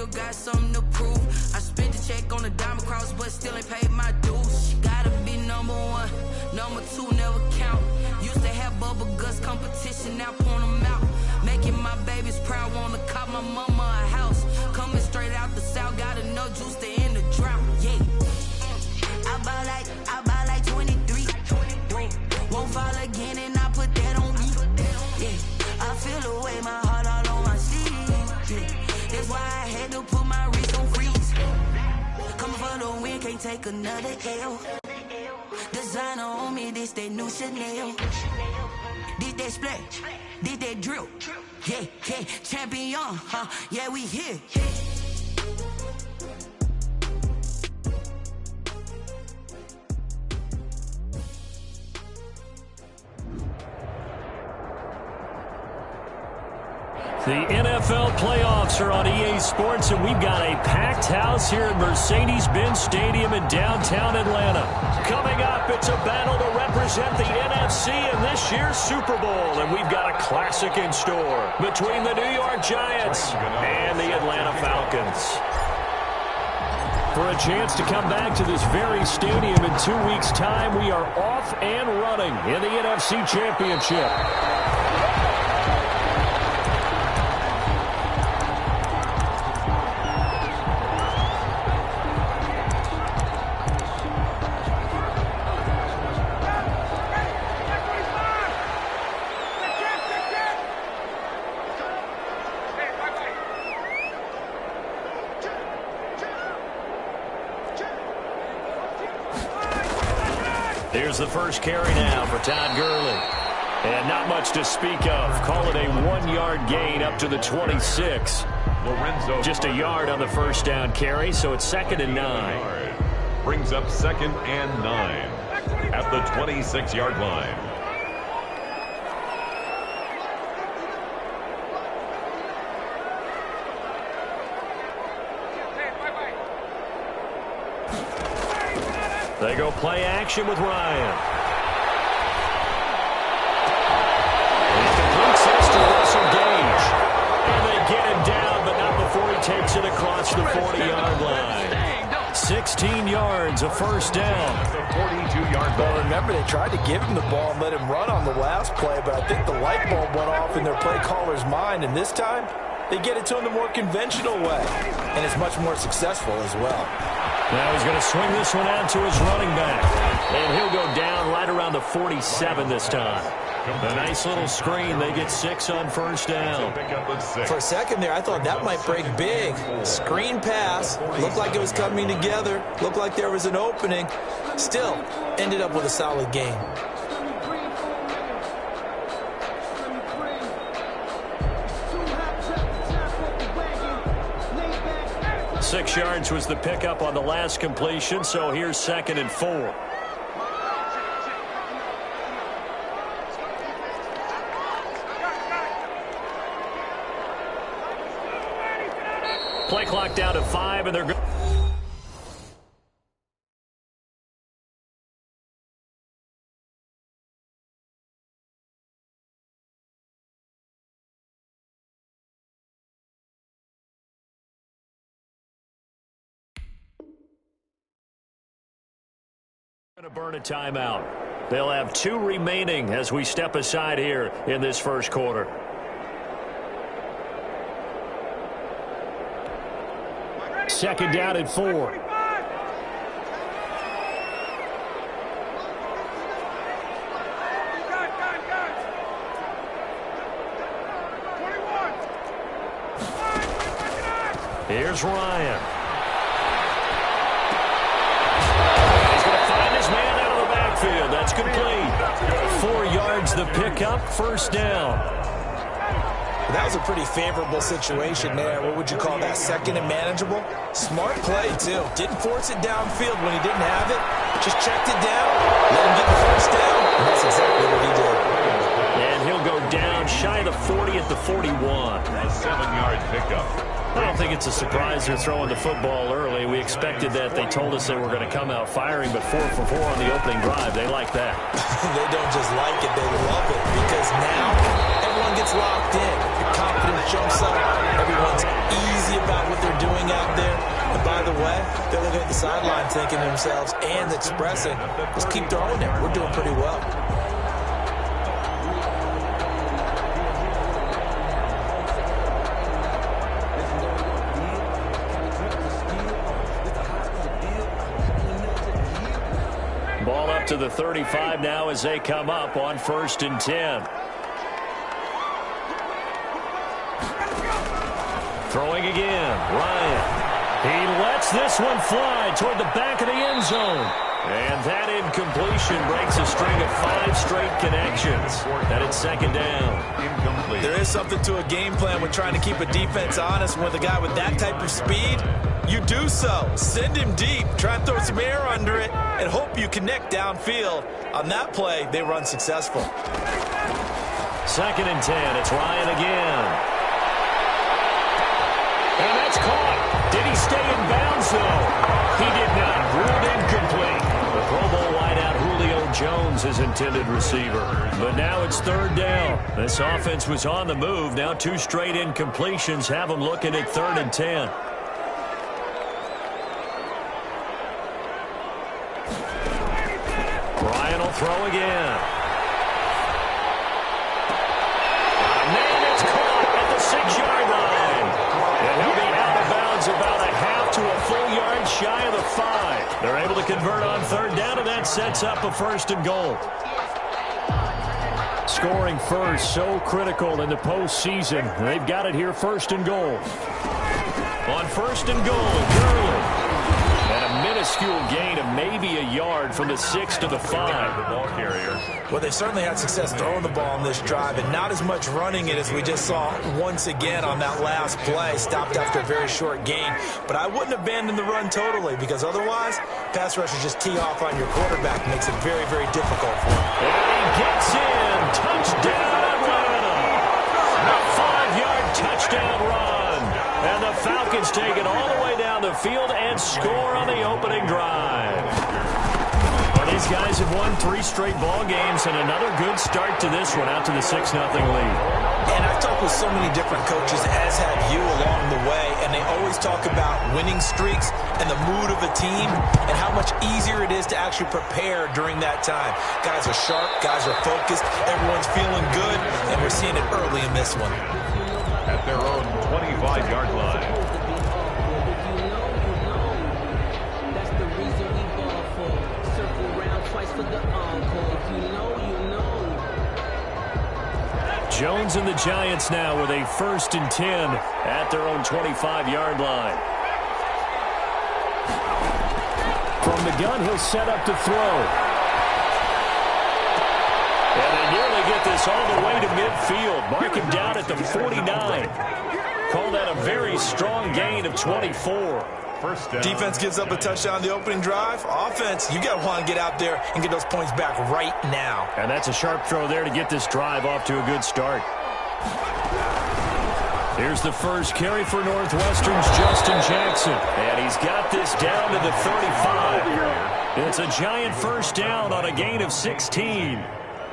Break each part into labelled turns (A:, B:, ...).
A: still got something to prove. I spent the check on the diamond cross, but still ain't paid my dues. Gotta be number one, number two never count. Used to have bubble guts competition, now point them out. Making my babies proud, wanna cop my mama a house. Coming straight out the south, got enough juice to end the drought. Yeah, I buy like 23. Won't fall again, and I put that on me. Yeah, I feel the way, my heart all on my sleeve. Yeah, that's why I had to put my wrist on freeze. Coming for the win, can't take another L. Designer on me, this that new Chanel. Did that splash, did that drill. Yeah, champion, huh? Yeah, we here.
B: The NFL playoffs are on EA Sports, and we've got a packed house here at Mercedes-Benz Stadium in downtown Atlanta. Coming up, it's a battle to represent the NFC in this year's Super Bowl, and we've got a classic in store between the New York Giants and the Atlanta Falcons. For a chance to come back to this very stadium in 2 weeks' time, we are off and running in the NFC Championship. Here's the first carry now for Todd Gurley. And not much to speak of. Call it a 1-yard gain up to the 26. Just a yard on the first down carry, so it's 2nd and 9.
C: Brings up 2nd and 9 at the 26-yard line.
B: They go play action with Ryan. He completes this to Russell Gage. And they get him down, but not before he takes it across the 40-yard line. 16 yards, a first down.
C: The 42-yard
D: Well, remember, they tried to give him the ball and let him run on the last play, but I think the light bulb went off in their play caller's mind, and this time they get it to him the more conventional way, and it's much more successful as well.
B: Now he's going to swing this one out to his running back. And he'll go down right around the 47 this time. A nice little screen. They get 6 on first down.
D: For a second there, I thought that might break big. Screen pass. Looked like it was coming together. Looked like there was an opening. Still, ended up with a solid game.
B: 6 yards was the pickup on the last completion, so here's 2nd and 4. Play clock down to 5, and they're good. Going to burn a timeout. They'll have 2 remaining as we step aside here in this first quarter. Second down and 4. Here's Ryan. That's complete. 4 yards the pickup, first down.
D: That was a pretty favorable situation there. What would you call that? 2nd and manageable? Smart play, too. Didn't force it downfield when he didn't have it. Just checked it down, let him get the first down, and that's exactly what he did.
B: And he'll go down shy of the 40 at the 41.
C: A 7-yard pickup.
B: I don't think it's a surprise they're throwing the football early. We expected that. They told us they were going to come out firing, but 4 for 4 on the opening drive. They like that.
D: They don't just like it, they love it, because now everyone gets locked in. The confidence jumps up. Everyone's easy about what they're doing way, they're looking at the sideline thinking to themselves and expressing, let's keep throwing it. We're doing pretty well.
B: Ball up to the 35 now as they come up on 1st and 10. Throwing again, Ryan. He lets this one fly toward the back of the end zone. And that incompletion breaks a string of 5 straight connections. And it's 2nd down.
C: Incomplete.
D: There is something to a game plan with trying to keep a defense honest. With a guy with that type of speed, you do so. Send him deep. Try and throw some air under it and hope you connect downfield. On that play, they run successful.
B: 2nd and 10. It's Ryan again. And that's caught. Did he stay in bounds, though? He did not. Ruled incomplete. The Pro Bowl wideout Julio Jones is intended receiver. But now it's 3rd down. This offense was on the move. Now 2 straight incompletions have them looking at 3rd and 10. Ryan will throw again. Man, it's caught at the 6-yard line. And he'll be out of bounds about a half to a full yard shy of the 5. They're able to convert on 3rd down, and that sets up a 1st and goal. Scoring first, so critical in the postseason. They've got it here, 1st and goal. On 1st and goal, Gurley. And a minuscule gain of maybe a yard from the 6 to the 5.
C: The ball carrier.
D: Well, they certainly had success throwing the ball on this drive and not as much running it as we just saw once again on that last play. Stopped after a very short gain. But I wouldn't abandon the run totally because otherwise, pass rushers just tee off on your quarterback. Makes it very, very difficult for him.
B: And he gets in. Touchdown, Atlanta. A 5-yard touchdown run. And the Falcons take it all the way down the field and score on the opening drive. Well, these guys have won 3 straight ball games and another good start to this one out to the 6-0 lead.
D: And I've talked with so many different coaches, as have you, along the way, and they always talk about winning streaks and the mood of a team and how much easier it is to actually prepare during that time. Guys are sharp, guys are focused, everyone's feeling good, and we're seeing it early in this one.
C: At their own 25-yard line.
B: Jones and the Giants now with a 1st and 10 at their own 25-yard line. From the gun, he'll set up to throw. And they nearly get this all the way to midfield. Mark him down at the 49. Call that a very strong gain of 24.
C: First down.
D: Defense gives up a touchdown the opening drive. Offense, you got to want to get out there and get those points back right now.
B: And that's a sharp throw there to get this drive off to a good start. Here's the first carry for Northwestern's Justin Jackson. And he's got this down to the 35. It's a giant 1st down on a gain of 16.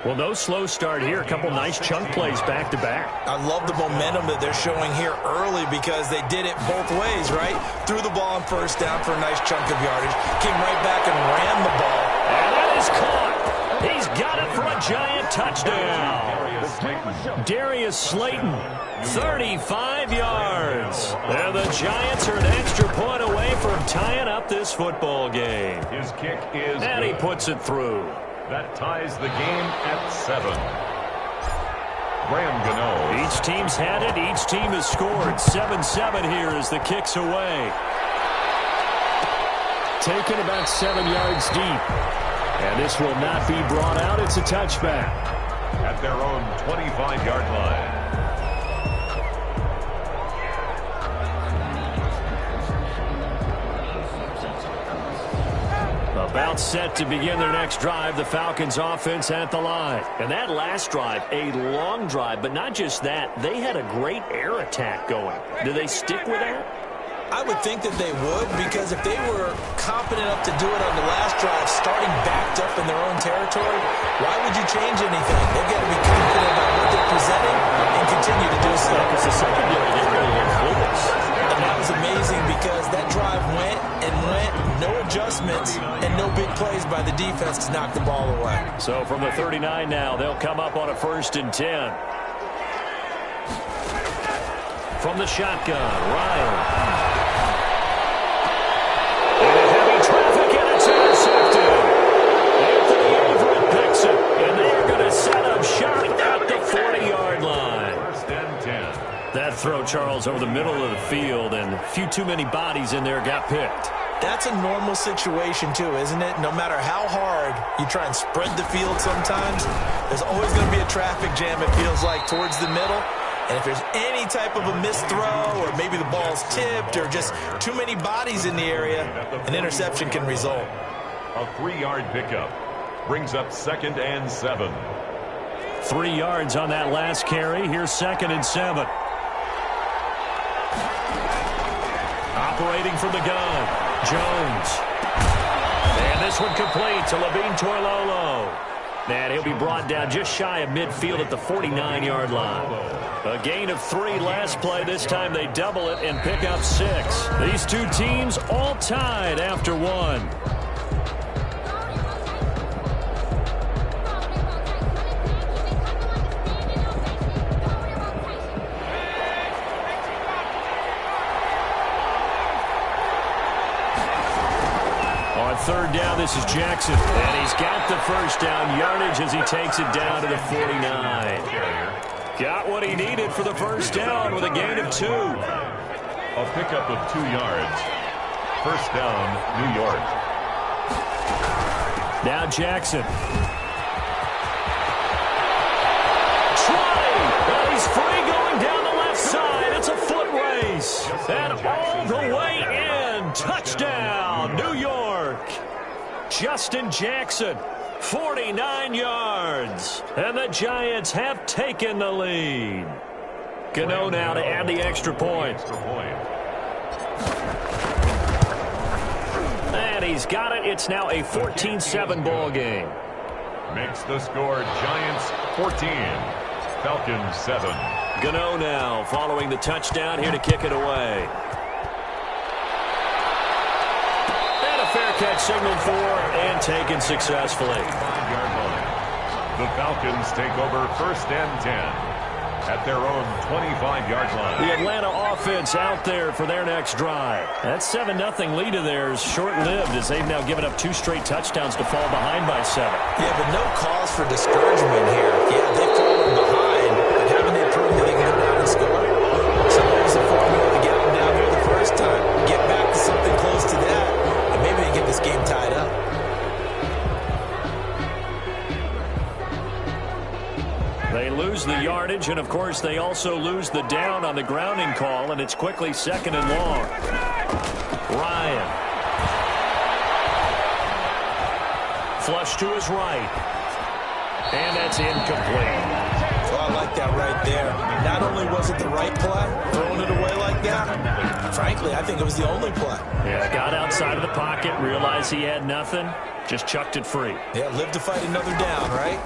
B: Well, no slow start here. A couple nice chunk plays back-to-back.
D: I love the momentum that they're showing here early because they did it both ways, right? Threw the ball on 1st down for a nice chunk of yardage. Came right back and ran the ball.
B: And that is caught. He's got it for a giant touchdown. Darius Slayton, 35 yards. And the Giants are an extra point away from tying up this football game.
C: His kick is
B: And he
C: good.
B: puts it through.
C: That ties the game at 7. Graham Gano.
B: Each team's had it. Each team has scored. 7-7 here as the kick's away. Taken about 7 yards deep. And this will not be brought out. It's a touchback.
C: At their own 25-yard line.
B: About set to begin their next drive, the Falcons offense at the line. And that last drive, a long drive, but not just that. They had a great air attack going. Do they stick with that?
D: I would think that they would, because if they were confident enough to do it on the last drive, starting backed up in their own territory, why would you change anything? They've got to be confident about what they're presenting and continue to do so.
B: Because the secondary didn't really influence.
D: And that was amazing because that drive went, and adjustments and no big plays by the defense to knock the ball away.
B: So from the 39 now, they'll come up on a 1st and 10. From the shotgun, Ryan. Into heavy traffic, and it's intercepted. Anthony Everett picks it, and they're going to set up shop at the 40-yard line.
C: 1st and 10.
B: That throw, Charles, over the middle of the field, and a few too many bodies in there got picked.
D: That's a normal situation, too, isn't it? No matter how hard you try and spread the field sometimes, there's always going to be a traffic jam, it feels like, towards the middle. And if there's any type of a missed throw or maybe the ball's tipped or just too many bodies in the area, an interception can result.
C: A 3-yard pickup brings up 2nd and 7.
B: 3 yards on that last carry. Here's 2nd and 7. Operating from the gun, Jones. And this one complete to Levine Toilolo. And he'll be brought down just shy of midfield at the 49-yard line. A gain of 3 last play. This time they double it and pick up 6. These two teams all tied after 1. On 3rd down, this is Jackson. And he's got the 1st down yardage as he takes it down to the 49. Got what he needed for the 1st down with a gain of 2.
C: A pickup of 2 yards. 1st down, New York.
B: Now Jackson. Try! And he's free going down the left side. It's a foot race. And all the way in. Touchdown, New York. Justin Jackson. 49 yards. And the Giants have taken the lead. Gano now to add the extra point. And he's got it. It's now a 14-7 ball game.
C: Makes the score Giants 14, Falcons 7.
B: Gano now following the touchdown here to kick it away. Fair catch signaled for and taken successfully.
C: 5-yard line. The Falcons take over 1st and 10 at their own 25-yard line.
B: The Atlanta offense out there for their next drive. That 7-0 lead of theirs short-lived as they've now given up 2 straight touchdowns to fall behind by 7.
D: Yeah, but no cause for discouragement here. Yeah, they've fallen behind, but haven't they proven that they can go down and score? So there's the formula to get them down there the first time. Get back to something close to that. Maybe they get this game tied up.
B: They lose the yardage, and, of course, they also lose the down on the grounding call, and it's quickly 2nd and long. Ryan. Flush to his right. And that's incomplete.
D: Well, I like that right there. Not only was it the right play, throwing it away like that, frankly, I think it was the only play.
B: Yeah, got outside of the pocket, realized he had nothing, just chucked it free.
D: Yeah, live to fight another down, right?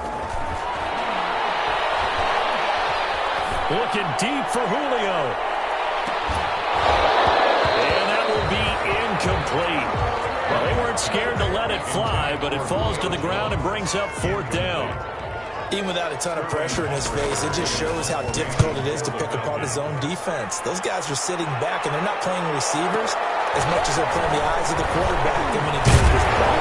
B: Looking deep for Julio. And that will be incomplete. Well, they weren't scared to let it fly, but it falls to the ground and brings up 4th down.
D: Even without a ton of pressure in his face, it just shows how difficult it is to pick apart his own defense. Those guys are sitting back, and they're not playing receivers as much as they're playing the eyes of the quarterback. And when he delivers the ball.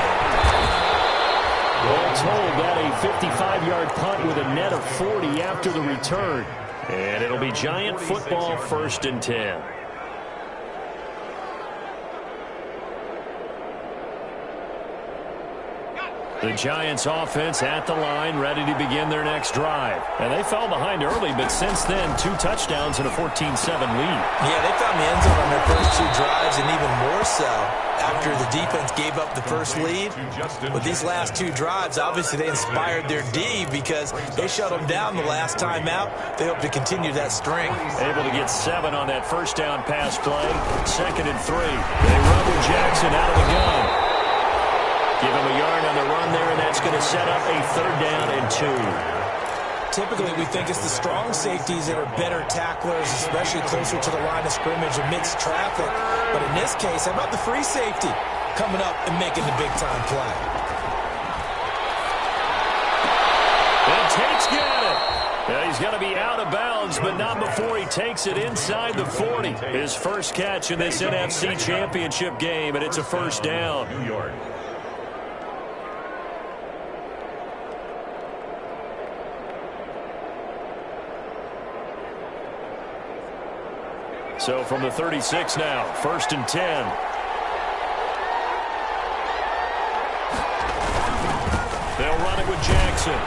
B: Well told, that a 55-yard punt with a net of 40 after the return. And it'll be Giant football 1st and 10. The Giants offense at the line, ready to begin their next drive. And they fell behind early, but since then, 2 touchdowns and a 14-7 lead.
D: Yeah, they found the end zone on their first 2 drives, and even more so after the defense gave up the first lead. With these last 2 drives, obviously they inspired their D because they shut them down the last time out. They hope to continue that string.
B: Able to get 7 on that 1st down pass play. 2nd and 3. They run with Jackson out of the gun. Give him a yard on the run there, and that's going to set up a 3rd down and 2.
D: Typically, we think it's the strong safeties that are better tacklers, especially closer to the line of scrimmage amidst traffic. But in this case, how about the free safety? coming up and making the big-time play.
B: And Tate's got it. Yeah, he's going to be out of bounds, but not before he takes it inside the 40. His first catch in this NFC Championship game, and it's a first down.
C: New York.
B: So from the 36 now, 1st and 10. They'll run it with Jackson.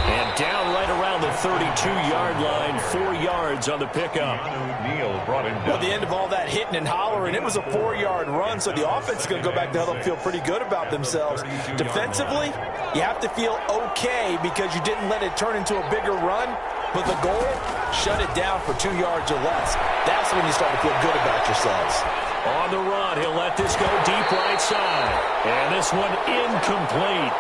B: And down right around the 32-yard line, 4 yards on the pickup.
C: Neal brought him down.
D: Well, the end of all that hitting and hollering, it was a 4-yard run, so the offense is going to go back to hell and feel pretty good about themselves. Defensively, you have to feel okay because you didn't let it turn into a bigger run, but the goal, shut it down for 2 yards or less. That's when you start to feel good about yourselves.
B: On the run, he'll let this go deep right side. And this one incomplete.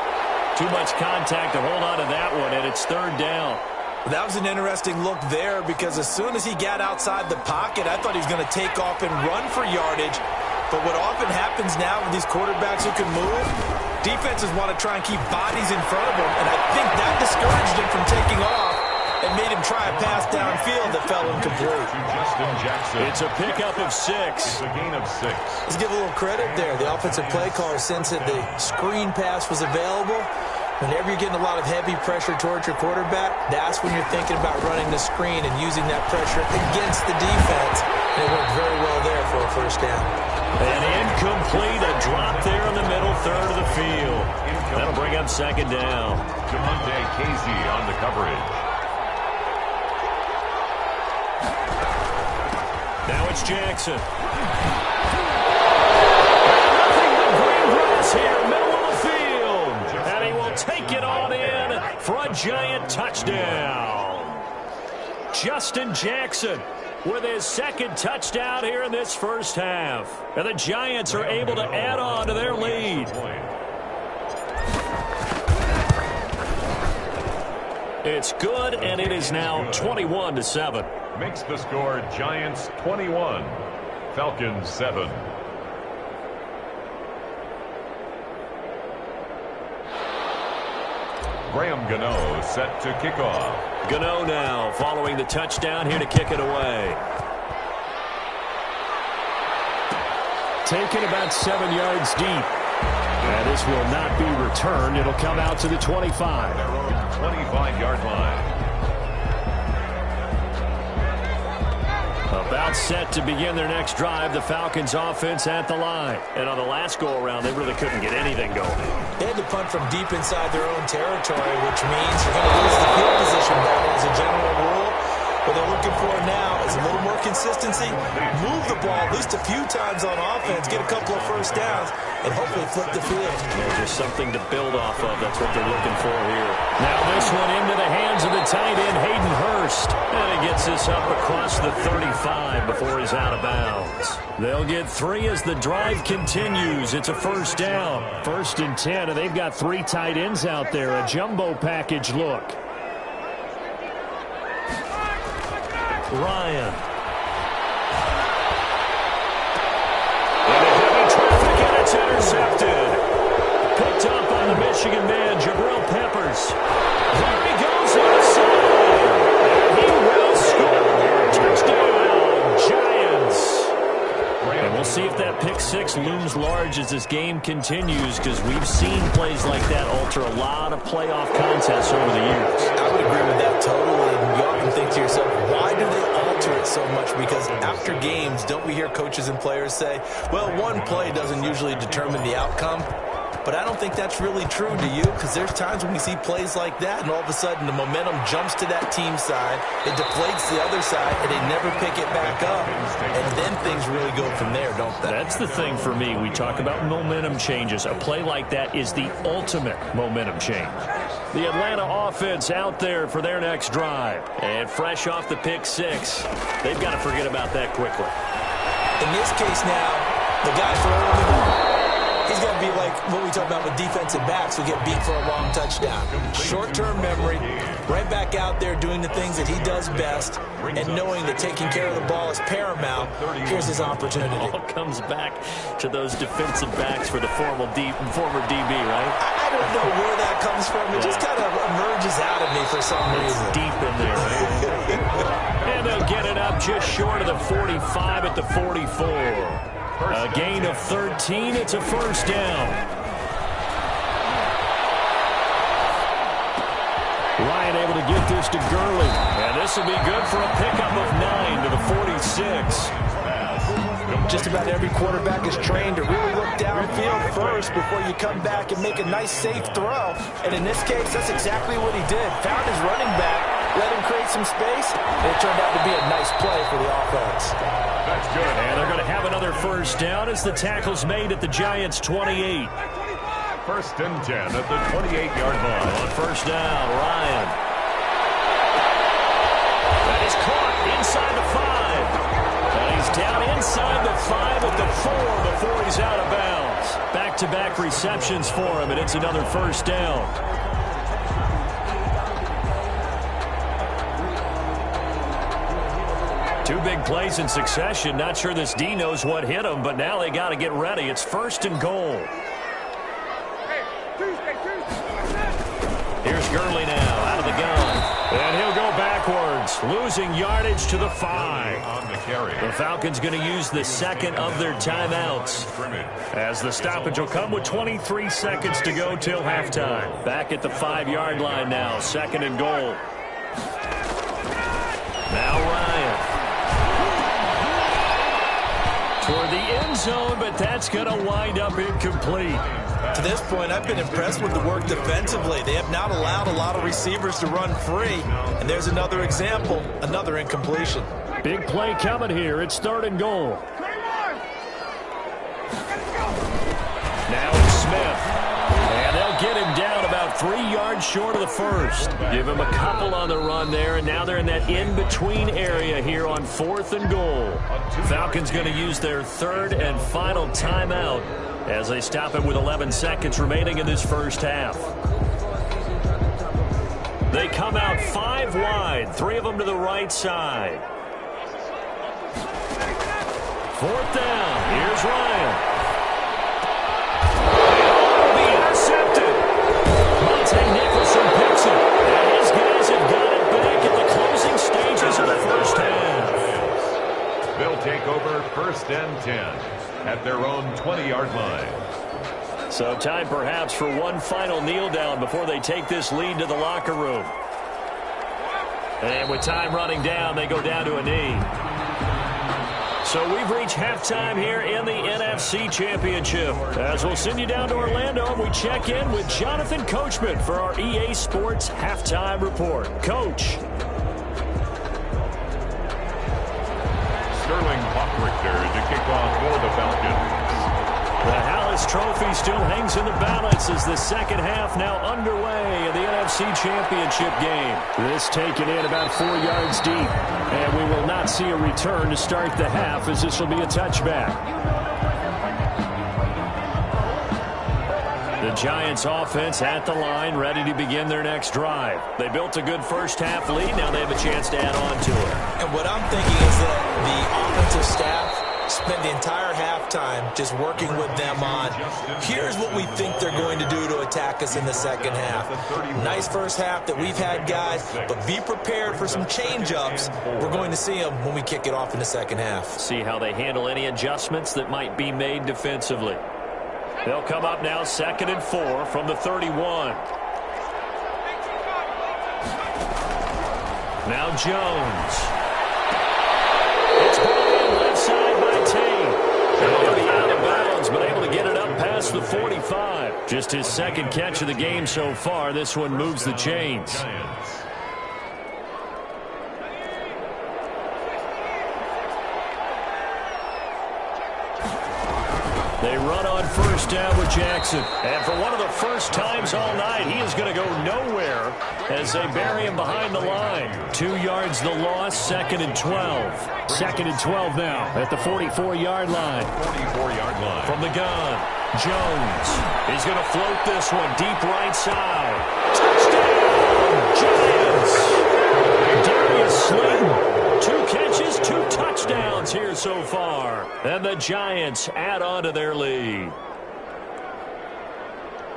B: Too much contact to hold on to that one, and it's 3rd down.
D: That was an interesting look there because as soon as he got outside the pocket, I thought he was going to take off and run for yardage. But what often happens now with these quarterbacks who can move, defenses want to try and keep bodies in front of them, and I think that discouraged him from taking off and made him try a pass downfield that fell incomplete.
C: Justin Jackson.
B: It's a pickup of 6.
C: It's a gain of 6.
D: Let's give a little credit there. The offensive play caller sensed that the screen pass was available. Whenever you're getting a lot of heavy pressure towards your quarterback, that's when you're thinking about running the screen and using that pressure against the defense. And it worked very well there for a first down.
B: And incomplete, a drop there in the middle third of the field. That'll bring up 2nd down.
C: Jamonte Casey on the coverage.
B: Now it's Jackson. Nothing but green grass here, middle of the field. And he will take it on in for a giant touchdown. Justin Jackson with his 2nd touchdown here in this first half. And the Giants are able to add on to their lead. It's good, and it is now 21-7.
C: Makes the score Giants 21, Falcons 7. Graham Gano set to kick off.
B: Gano now following the touchdown here to kick it away. Taken about 7 yards deep. And this will not be returned. It'll come out to the 25.
C: Their own 25-yard line.
B: About set to begin their next drive. The Falcons offense at the line. And on the last go-around, they really couldn't get anything going.
D: They had to punt from deep inside their own territory, which means you're going to lose the field position battle as a general rule. What they're looking for now is a little more consistency, move the ball at least a few times on offense, get a couple of first downs, and hopefully flip the field.
B: Just something to build off of. That's what they're looking for here. Now this one into the hands of the tight end, Hayden Hurst. And he gets this up across the 35 before he's out of bounds. They'll get 3 as the drive continues. It's a first down. 1st and 10, and they've got 3 tight ends out there. A jumbo package look. Ryan. Into heavy traffic, and it's intercepted. Picked up on the Michigan man, Jabril Peppers. There he goes on the side. And he will score. Touchdown, Giants. And we'll see if that pick 6 looms large as this game continues, because we've seen plays like that alter a lot of playoff contests over the years.
D: I would agree with that totally. And you often think to yourself, why do they alter it so much? Because after games, don't we hear coaches and players say, well, one play doesn't usually determine the outcome? But I don't think that's really true, do you? Because there's times when we see plays like that, and all of a sudden the momentum jumps to that team side, it deflates the other side, and they never pick it back up. And then things really go from there, don't they?
B: That's the thing for me. We talk about momentum changes. A play like that is the ultimate momentum change. The Atlanta offense out there for their next drive. And fresh off the pick 6, they've got to forget about that quickly.
D: In this case now, the guy throwing the ball, he's got to be like what we talk about with defensive backs who get beat for a long touchdown. Short-term memory, right back out there doing the things that he does best, and knowing that taking care of the ball is paramount. Here's his opportunity.
B: It all comes back to those defensive backs for the former DB, right?
D: I don't know where that comes from. It just kind of emerges out of me for some reason.
B: It's deep in there, right? And they'll get it up just short of the 45 at the 44. A gain of 13. It's a first down. Ryan able to get this to Gurley. And this will be good for a pickup of 9 to the 46.
D: Just about every quarterback is trained to really look downfield first before you come back and make a nice, safe throw. And in this case, that's exactly what he did. Found his running back, let him create some space, and it turned out to be a nice play for the offense.
C: That's good.
B: And they're going to have another first down as the tackle's made at the Giants' 28.
C: First and 10 at the 28-yard line.
B: On first down, Ryan. That is caught inside the 5. And he's down inside the 5 at the 4 before he's out of bounds. Back-to-back receptions for him, and it's another first down. Two big plays in succession. Not sure this D knows what hit him, but now they got to get ready. It's first and goal. Here's Gurley now out of the gun. And he'll go backwards, losing yardage to the 5.
C: On the carry.
B: The Falcons going to use the second of their timeouts, as the stoppage will come with 23 seconds to go till halftime. Back at the 5-yard line now, second and goal. Now Ryan. Toward the end zone, but that's going to wind up incomplete.
D: To this point, I've been impressed with the work defensively. They have not allowed a lot of receivers to run free. And there's another example, another incompletion.
B: Big play coming here. It's third and goal. Now it's Smith. And they'll get him down about 3 yards short of the first. Give him a couple on the run there, and now they're in that in-between area here on fourth and goal. Falcons going to use their third and final timeout as they stop it with 11 seconds remaining in this first half. They come out 5 wide, 3 of them to the right side. Fourth down. Here's Ryan. Intercepted. Monte Nicholson picks it. And his guys have got it back at the closing stages of the first half.
C: They'll take over first and 10 at their own 20-yard line.
B: So time perhaps for one final kneel down before they take this lead to the locker room. And with time running down, they go down to a knee. So we've reached halftime here in the NFC Championship. As we'll send you down to Orlando, and we check in with Jonathan Coachman for our EA Sports Halftime Report. Coach.
C: Sterling Hockrichter to kick off for the Falcons.
B: The Hallis Trophy still hangs in the balance as the second half now underway in the NFC Championship game. This taken in about 4 yards deep, and we will not see a return to start the half as this will be a touchback. The Giants offense at the line, ready to begin their next drive. They built a good first half lead. Now they have a chance to add on to it.
D: And what I'm thinking is that the offensive staff spent the entire halftime just working with them on, here's what we think they're going to do to attack us in the second half. Nice first half that we've had, guys, but be prepared for some change-ups. We're going to see them when we kick it off in the second half.
B: See how they handle any adjustments that might be made defensively. They'll come up now second and 4 from the 31. Now Jones. It's brought in left side by Tate. Already out of bounds, but able to get it up past the 45. Just his second catch of the game so far. This one moves the chains. They run on first down with Jackson. And for one of the first times all night, he is going to go nowhere as they bury him behind the line. 2 yards the loss, second and 12. Second and 12 now at the 44-yard line.
C: 44-yard line.
B: From the gun, Jones. He's going to float this one deep right side. Touchdown, Giants! Darius Slayton, 2 catches, 2 touchdowns here so far. And the Giants add on to their lead.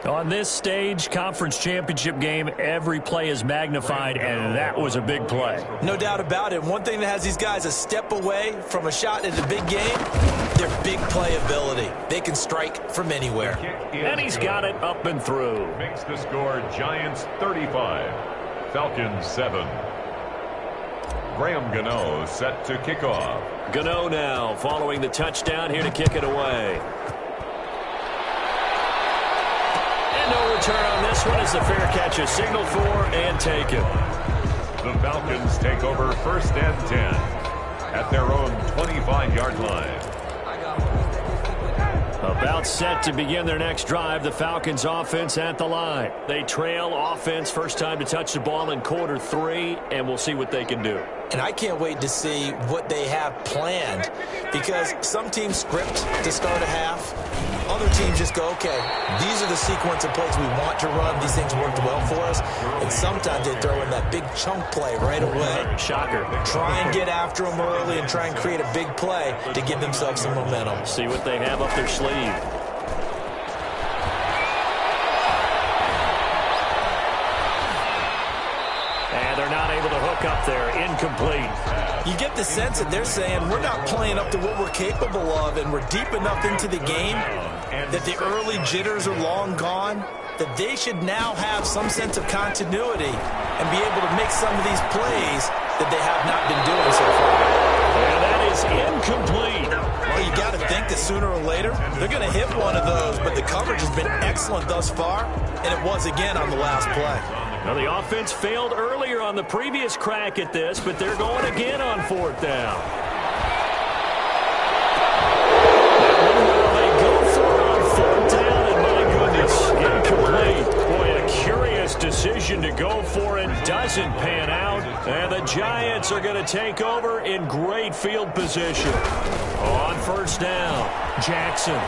B: On this stage, conference championship game, every play is magnified, and that was a big play.
D: No doubt about it. One thing that has these guys a step away from a shot in a big game, their big play ability. They can strike from anywhere.
B: And he's got it up and through.
C: Makes the score Giants 35, Falcons 7. Graham Gano set to kick off.
B: Gano now following the touchdown here to kick it away. No return on this one as the fair catch is signaled for and taken.
C: The Falcons take over 1st and 10 at their own 25-yard line.
B: About set to begin their next drive, the Falcons offense at the line. They trail offense, first time to touch the ball in quarter 3, and we'll see what they can do.
D: And I can't wait to see what they have planned, because some teams script to start a half. Other teams just go, okay, these are the sequence of plays we want to run. These things worked well for us. And sometimes they throw in that big chunk play right away.
B: Shocker.
D: Try and get after them early and try and create a big play to give themselves some momentum.
B: See what they have up their sleeve. And they're not able to hook up there. Incomplete.
D: You get the sense that they're saying we're not playing up to what we're capable of, and we're deep enough into the game that the early jitters are long gone, that they should now have some sense of continuity and be able to make some of these plays that they have not been doing so far.
B: And that is incomplete.
D: Well, you got to think that sooner or later they're going to hit one of those, but the coverage has been excellent thus far, and it was again on the last play.
B: Now, the offense failed earlier on the previous crack at this, but they're going again on 4th down. Now, they go for it on 4th down, and my goodness, incomplete. Boy, a curious decision to go for it doesn't pan out, and the Giants are going to take over in great field position. On 1st down, Jackson.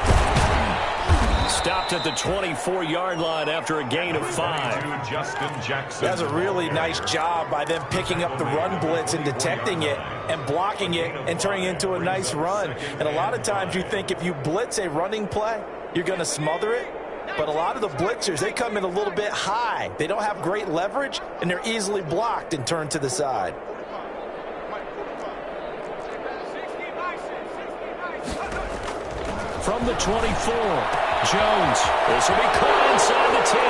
B: Stopped at the 24-yard line after a gain of 5.
C: Justin Jackson.
D: That's a really nice job by them picking up the run blitz and detecting it and blocking it and turning it into a nice run. And a lot of times you think if you blitz a running play, you're going to smother it. But a lot of the blitzers, they come in a little bit high. They don't have great leverage, and they're easily blocked and turned to the side.
B: From the 24, Jones. This will be caught inside the 10.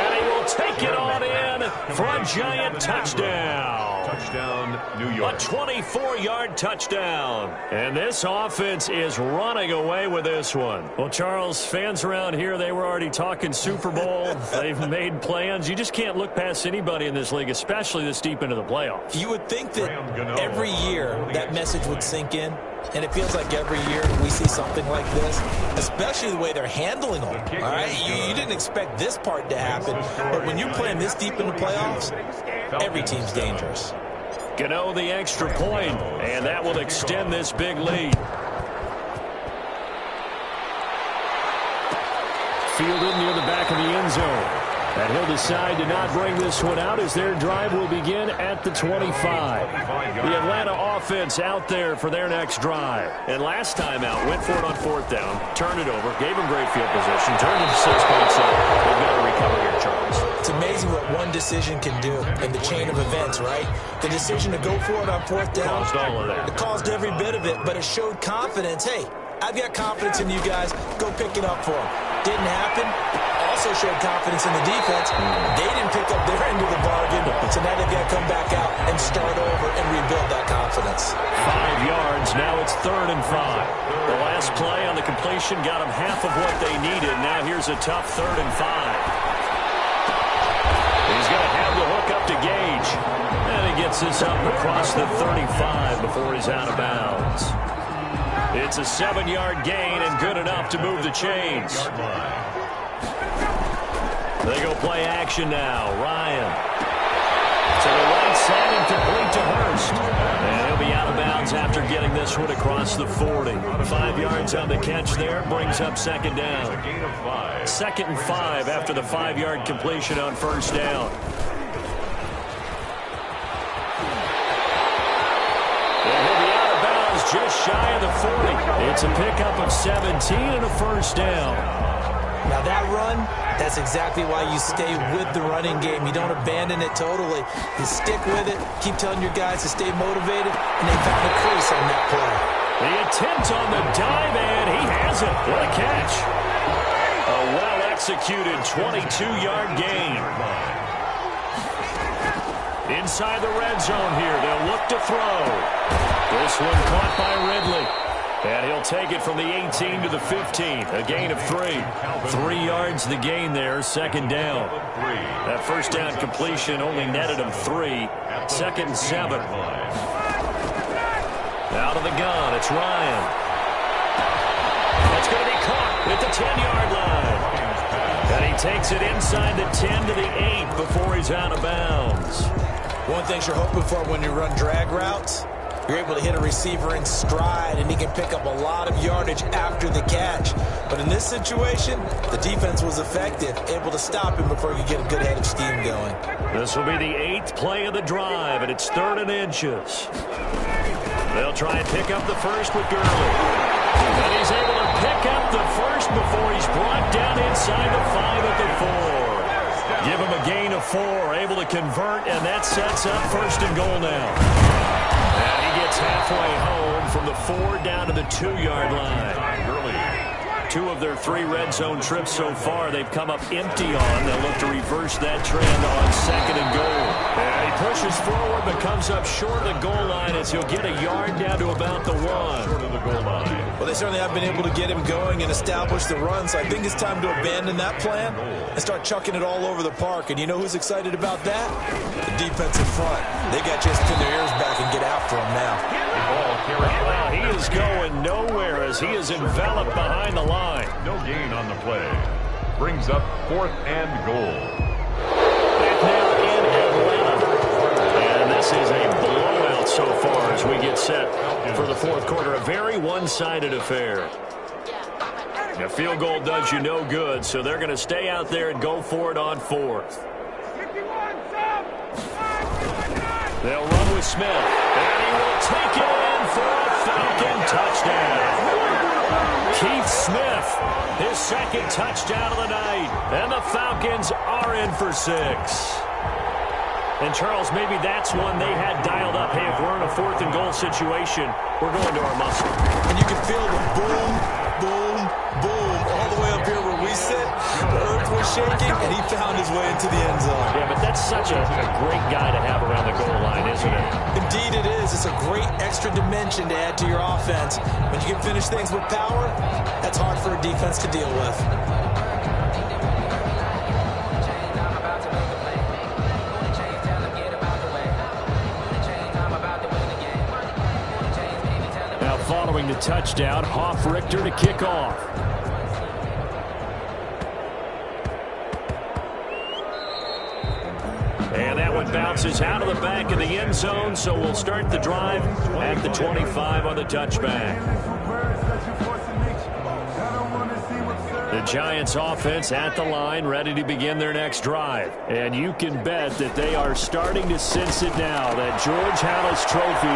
B: And he will take it on in for a Giant touchdown.
C: Touchdown, New York.
B: A 24-yard touchdown. And this offense is running away with this one. Well, Charles, fans around here, they were already talking Super Bowl. They've made plans. You just can't look past anybody in this league, especially this deep into the playoffs.
D: You would think that every year that message would sink in. And it feels like every year we see something like this, especially the way they're handling them. All right, you didn't expect this part to happen, but when you're playing this deep in the playoffs, every team's dangerous.
B: Gano the extra point, and that will extend this big lead. Fielded near the back of the end zone. And he'll decide to not bring this one out as their drive will begin at the 25. The Atlanta offense out there for their next drive. And last time out, went for it on 4th down, turned it over, gave them great field position, turned it to 6-point set. They've got to recover here, Charles.
D: It's amazing what one decision can do in the chain of events, right? The decision to go for it on 4th down.
B: Caused all of that.
D: It caused every bit of it, but it showed confidence. Hey, I've got confidence in you guys. Go pick it up for them. Didn't happen. Also showed confidence in the defense. They didn't pick up their end of the bargain, so now they've got to come back out and start over and rebuild that confidence.
B: 5 yards. Now it's 3rd and 5. The last play on the completion got them half of what they needed. Now here's a tough 3rd and 5. He's going to have the hook up to Gage. And he gets this up across the 35 before he's out of bounds. It's a 7-yard gain and good enough to move the chains. They go play action now. Ryan. To the right side and complete to Hurst. And he'll be out of bounds after getting this one across the 40. 5 yards on the catch there, brings up second down. 2nd and 5 after the 5-yard completion on first down. And he'll be out of bounds just shy of the 40. It's a pickup of 17 and a first down.
D: Now that run, that's exactly why you stay with the running game. You don't abandon it totally. You stick with it, keep telling your guys to stay motivated, and they found a crease on that play.
B: The attempt on the dive, and he has it. What a catch. A well-executed 22-yard gain. Inside the red zone here, they'll look to throw. This one caught by Ridley. And he'll take it from the 18 to the 15. A gain of 3. 3 yards the gain there, second down. That first down completion only netted him 3. 2nd and 7. Out of the gun, it's Ryan. That's going to be caught at the 10-yard line. And he takes it inside the 10 to the 8 before he's out of bounds.
D: One thing you're hoping for when you run drag routes, you're able to hit a receiver in stride, and he can pick up a lot of yardage after the catch. But in this situation, the defense was effective, able to stop him before he could get a good head of steam going.
B: This will be the 8th play of the drive, and it's 3rd and inches. They'll try and pick up the first with Gurley. And he's able to pick up the first before he's brought down inside the 5 at the 4. Give him a gain of 4, able to convert, and that sets up 1st and goal now. And he gets halfway home from the 4 down to the 2-yard line. 2 of their 3 red zone trips so far, they've come up empty on. They'll look to reverse that trend on 2nd and goal. And he pushes forward but comes up short of the goal line as he'll get a yard down to about the 1.
C: Short of the goal line.
D: Well, they certainly have been able to get him going and establish the run, so I think it's time to abandon that plan and start chucking it all over the park. And you know who's excited about that? The defensive front. They got just to pin their ears back and get after him now.
B: Well, he is going nowhere as he is enveloped behind the line.
C: No gain on the play. Brings up 4th and goal.
B: Back now in Atlanta. And this is a blowout so far as we get set for the 4th quarter. A very one-sided affair. A field goal does you no good, so they're going to stay out there and go for it on 4th. They'll run with Smith, and he will take it in for a Falcon touchdown. Keith Smith, his 2nd touchdown of the night, and the Falcons are in for 6. And, Charles, maybe that's one they had dialed up. Hey, if we're in a 4th and goal situation, we're going to our muscle.
D: And you can feel the boom, boom, boom all the way up here where we sit. The earth was shaking, and he found his way into the end zone.
B: Yeah, but that's such a great guy to have around the goal line, isn't it?
D: Indeed it is. It's a great extra dimension to add to your offense. When you can finish things with power, that's hard for a defense to deal with.
B: Now following the touchdown, Hoff-Richter to kick off. And that one bounces out of the back of the end zone, so we'll start the drive at the 25 on the touchback. The Giants offense at the line, ready to begin their next drive. And you can bet that they are starting to sense it now, that George Halas Trophy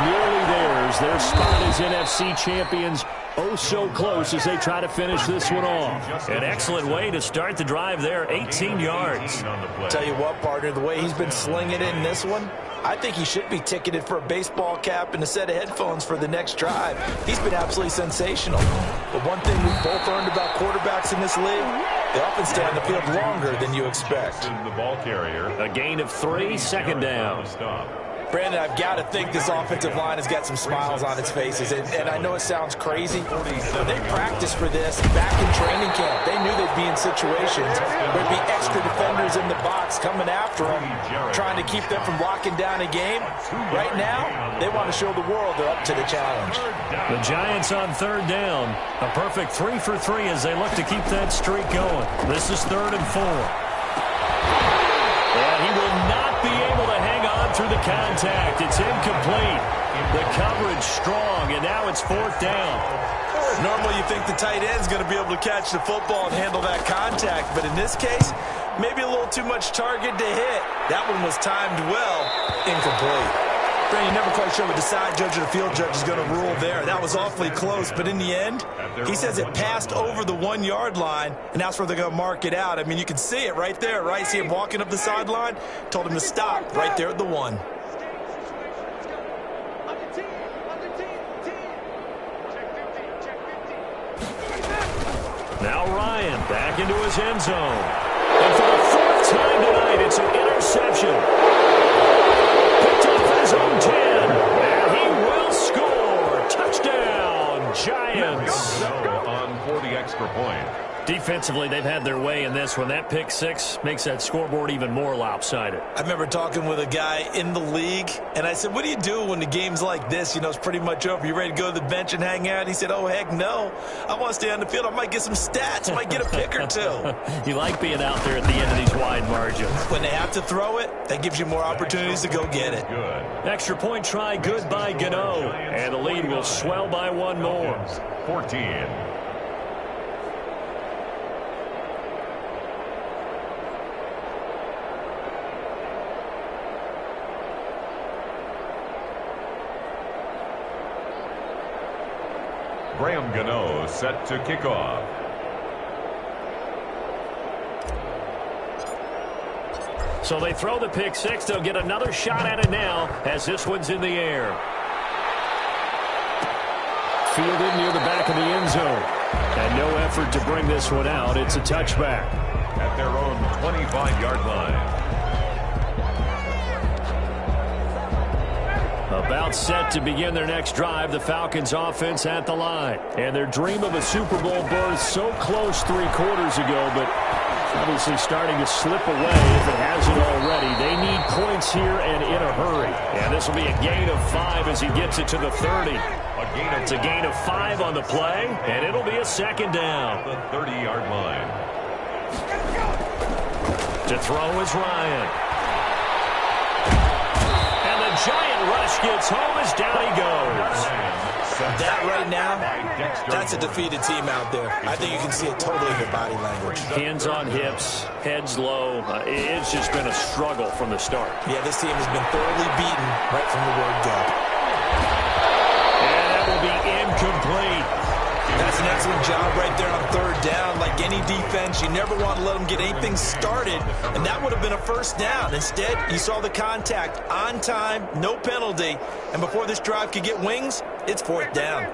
B: nearly theirs. Their spot as NFC champions oh so close as they try to finish this one off. An excellent way to start the drive there, 18 yards.
D: Tell you what, partner, the way he's been slinging it in this one, I think he should be ticketed for a baseball cap and a set of headphones for the next drive. He's been absolutely sensational. But one thing we've both learned about quarterbacks in this league, they often stay on the field longer than you expect.
C: The ball carrier.
B: A gain of 3, second down.
D: Brandon, I've got to think this offensive line has got some smiles on its faces. And I know it sounds crazy, but they practiced for this back in training camp. They knew they'd be in situations where there'd be extra defenders in the box coming after them, trying to keep them from locking down a game. Right now, they want to show the world they're up to the challenge.
B: The Giants on 3rd down. A perfect 3 for 3 as they look to keep that streak going. This is 3rd and 4. And he will not be able to through the contact. It's incomplete. The coverage strong, and now it's 4th down.
D: Normally you think the tight end's going to be able to catch the football and handle that contact, but in this case, maybe a little too much target to hit. That one was timed well. Incomplete. You're never quite sure what the side judge or the field judge is going to rule there. That was awfully close, but in the end, he says it passed over the 1-yard line, and that's where they're going to mark it out. I mean, you can see it right there, right? See him walking up the sideline? Told him to stop right there at the 1.
B: Now Ryan back into his end zone. And for the 4th time tonight, it's an interception. Picked up at his own 10. And he will score. Touchdown, Giants.
C: On for the extra point.
B: Defensively, they've had their way in this one. That pick 6 makes that scoreboard even more lopsided.
D: I remember talking with a guy in the league, and I said, what do you do when the game's like this? You know, it's pretty much over. You ready to go to the bench and hang out? He said, oh, heck no. I want to stay on the field. I might get some stats. I might get a pick or 2.
B: You like being out there at the end of these wide margins.
D: When they have to throw it, that gives you more opportunities to go get it.
C: Good.
B: Extra point try, good by Gano. And the lead will swell by 1 more.
C: 14. Graham Gano set to kick off.
B: So they throw the pick 6. They'll get another shot at it now as this one's in the air. Fielded near the back of the end zone. And no effort to bring this one out. It's a touchback.
C: At their own 25-yard line.
B: About set to begin their next drive, the Falcons offense at the line. And their dream of a Super Bowl berth so close 3 quarters ago, but obviously starting to slip away if it hasn't already. They need points here and in a hurry. And this will be a gain of 5 as he gets it to the 30. It's a gain of 5 on the play, and it'll be a 2nd down.
C: The 30-yard line.
B: To throw is Ryan. Giant rush gets home as down he goes.
D: That right now, that's a defeated team out there. I think you can see it totally in their body language.
B: Hands on hips, heads low. It's just been a struggle from the start.
D: Yeah, this team has been thoroughly beaten right from the word go.
B: And that will be incomplete.
D: That's an excellent job right there on 3rd down. Like any defense, you never want to let them get anything started, and that would have been a 1st down. Instead, you saw the contact on time, no penalty, and before this drive could get wings, it's 4th down.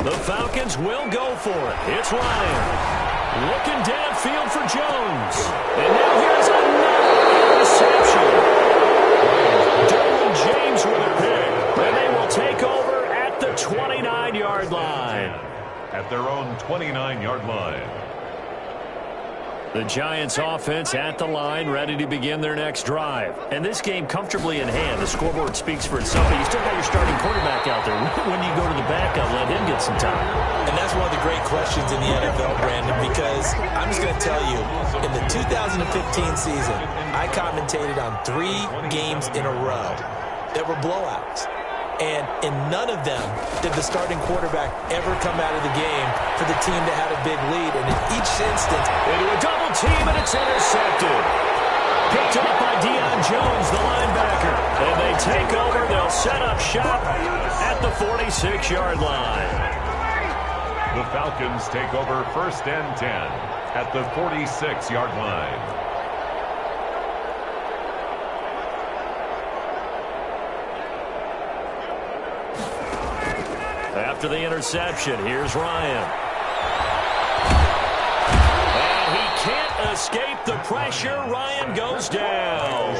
B: The Falcons will go for it. It's Ryan. Looking downfield for Jones. And now here's another interception. Derwin James with a pick, and they will take over the 29-yard line.
C: At their own 29-yard line.
B: The Giants offense at the line, ready to begin their next drive. And this game comfortably in hand. The scoreboard speaks for itself, but you still got your starting quarterback out there. When do you go to the backup, let him get some time?
D: And that's one of the great questions in the NFL, Brandon, because I'm just going to tell you, in the 2015 season, I commentated on 3 games in a row that were blowouts. And in none of them did the starting quarterback ever come out of the game for the team that had a big lead. And in each instance,
B: into a double team, and it's intercepted. Picked up by Deion Jones, the linebacker. And they take over. They'll set up shop at the 46-yard line.
C: The Falcons take over 1st and 10 at the 46-yard line.
B: After the interception, here's Ryan. And he can't escape the pressure. Ryan goes down.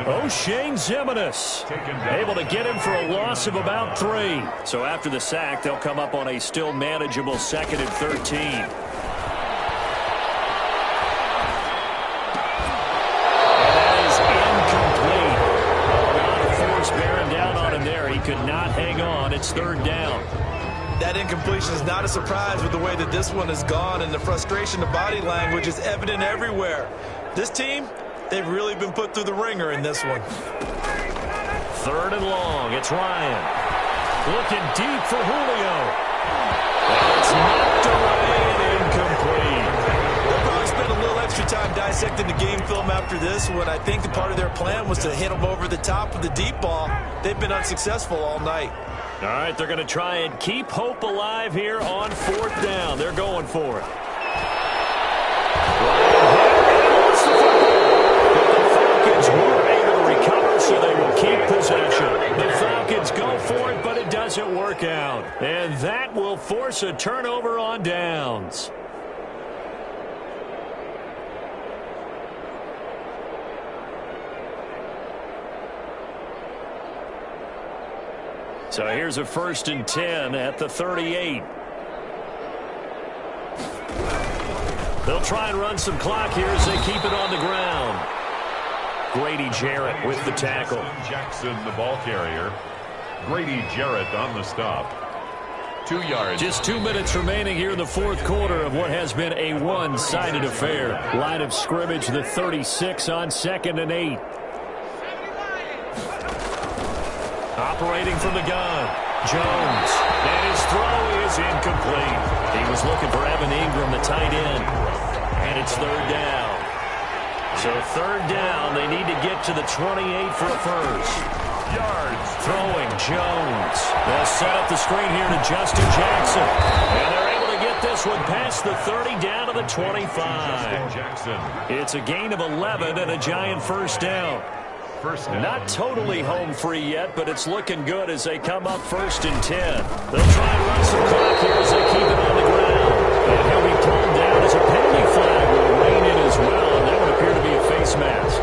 B: O'Shane Zimenez able to get him for a loss of about 3. So after the sack, they'll come up on a still manageable 2nd and 13. And that is incomplete. A lot of force bearing down on him there. He could not hang on. It's 3rd down.
D: That incompletion is not a surprise with the way that this one has gone, and the frustration, the body language is evident everywhere. This team, they've really been put through the ringer in this one.
B: 3rd and long. It's Ryan. Looking deep for Julio. It's knocked away and incomplete.
D: They'll probably spend a little extra time dissecting the game film after this one. I think the part of their plan was to hit them over the top with the deep ball. They've been unsuccessful all night.
B: All right, they're going to try and keep hope alive here on 4th down. They're going for it. Were able to recover, so they will keep possession. The Falcons go for it, but it doesn't work out. And that will force a turnover on downs. So here's a 1st and 10 at the 38. They'll try and run some clock here as they keep it on the ground. Grady Jarrett with the tackle.
C: Jackson, the ball carrier. Grady Jarrett on the stop. 2 yards.
B: Just 2 minutes remaining here in the 4th quarter of what has been a one-sided affair. Line of scrimmage, the 36 on 2nd and 8. Operating from the gun, Jones. And his throw is incomplete. He was looking for Evan Ingram, the tight end. And it's 3rd down. So 3rd down, they need to get to the 28 for a first. Yards. Throwing, Jones. They'll set up the screen here to Justin Jackson. And they're able to get this one past the 30 down to the 25.
C: Jackson.
B: It's a gain of 11 and a giant first down. Not totally home free yet, but it's looking good as they come up 1st and 10. They'll try and run some clock here as they keep it on the ground. And he'll be pulled down as a penalty flag will rein in as well, and that would appear to be a face mask.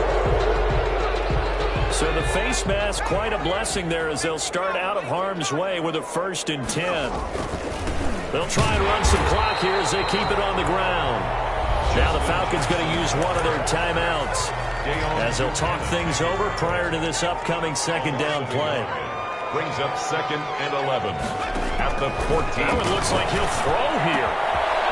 B: So the face mask, quite a blessing there as they'll start out of harm's way with a 1st and 10. They'll try and run some clock here as they keep it on the ground. Now the Falcons going to use one of their timeouts as they'll talk things over prior to this upcoming 2nd down play.
C: Brings up 2nd and 11 at the 14.
B: Now it looks like he'll throw here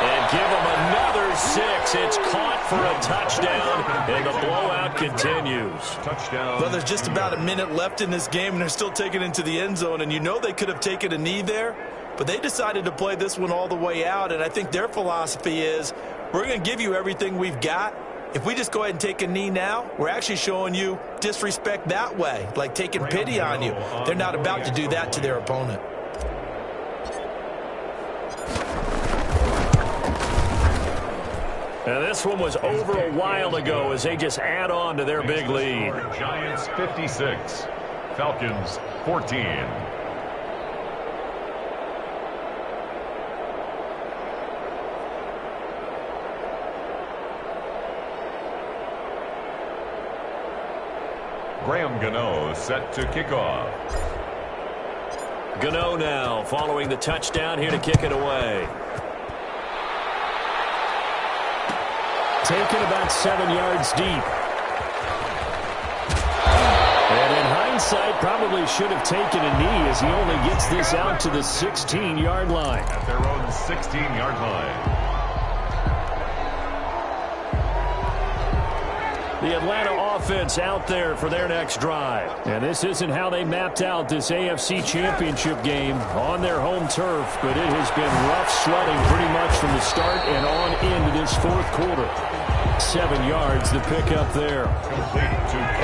B: and give him another 6. It's caught for a touchdown, and the blowout continues.
C: Touchdown.
D: Well, there's just about a minute left in this game, and they're still taking it into the end zone, and you know they could have taken a knee there, but they decided to play this one all the way out, and I think their philosophy is, we're going to give you everything we've got. If we just go ahead and take a knee now, we're actually showing you disrespect that way, like taking pity on you. They're not about to do that to their opponent.
B: Now this one was over a while ago as they just add on to their big lead.
C: Giants 56, Falcons 14. Graham Gano set to kick off.
B: Gano now following the touchdown here to kick it away. Taken about 7 yards deep. And in hindsight, probably should have taken a knee as he only gets this out to the 16-yard line.
C: At their own 16-yard line.
B: The Atlanta offense out there for their next drive. And this isn't how they mapped out this AFC Championship game on their home turf, but it has been rough sledding pretty much from the start and on into this 4th quarter. 7 yards, the pickup there.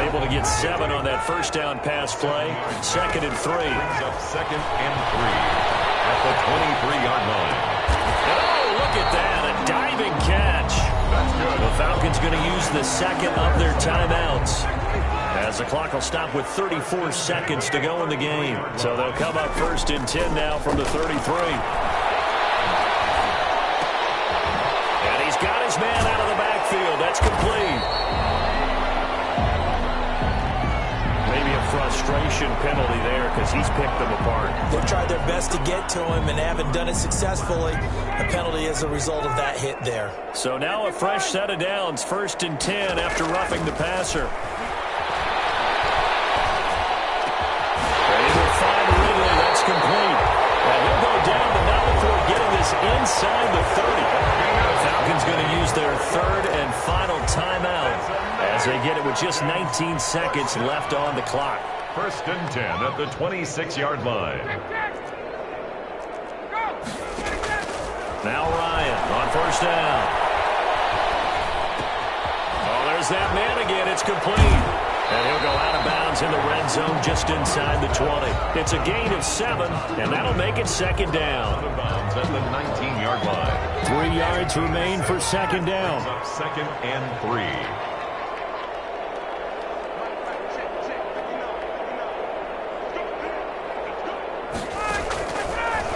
B: Able to get 7 on that first down pass play. 2nd and 3.
C: Brings up 2nd and 3 at the 23-yard line.
B: Oh, look at that, a diving catch.
C: That's good.
B: The Falcons going to use the second of their timeouts as the clock will stop with 34 seconds to go in the game. So they'll come up 1st and 10 now from the 33. And he's got his man out of the backfield. That's complete. Maybe a frustration penalty there because he's picked them apart.
D: They've tried their best to get to him and haven't done it successfully. A penalty as a result of that hit there.
B: So now a fresh set of downs. 1st and 10 after roughing the passer. Ready to find Ridley. That's complete. And he'll go down, but not before getting this inside the 30. The Falcons going to use their 3rd and final timeout as as they get it with just 19 seconds left on the clock.
C: 1st and 10 at the 26-yard line.
B: Now Ryan on 1st down. Oh, there's that man again. It's complete. And he'll go out of bounds in the red zone just inside the 20. It's a gain of 7, and that'll make it 2nd down.
C: Out of bounds at the 19-yard line.
B: 3 yards remain for 2nd down.
C: 2nd and 3.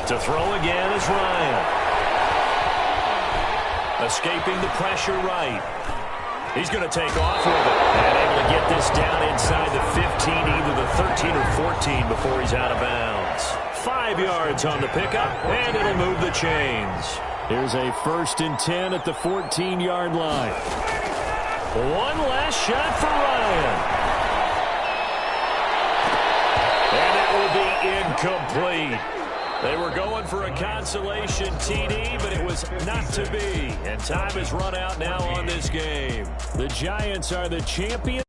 B: To throw again is Ryan. Escaping the pressure right. He's going to take off with it. And able to get this down inside the 15, either the 13 or 14 before he's out of bounds. 5 yards on the pickup, and it'll move the chains. Here's a 1st and 10 at the 14-yard line. One last shot for Ryan. And it will be incomplete. They were going for a consolation TD, but it was not to be. And time has run out now on this game. The Giants are the champions.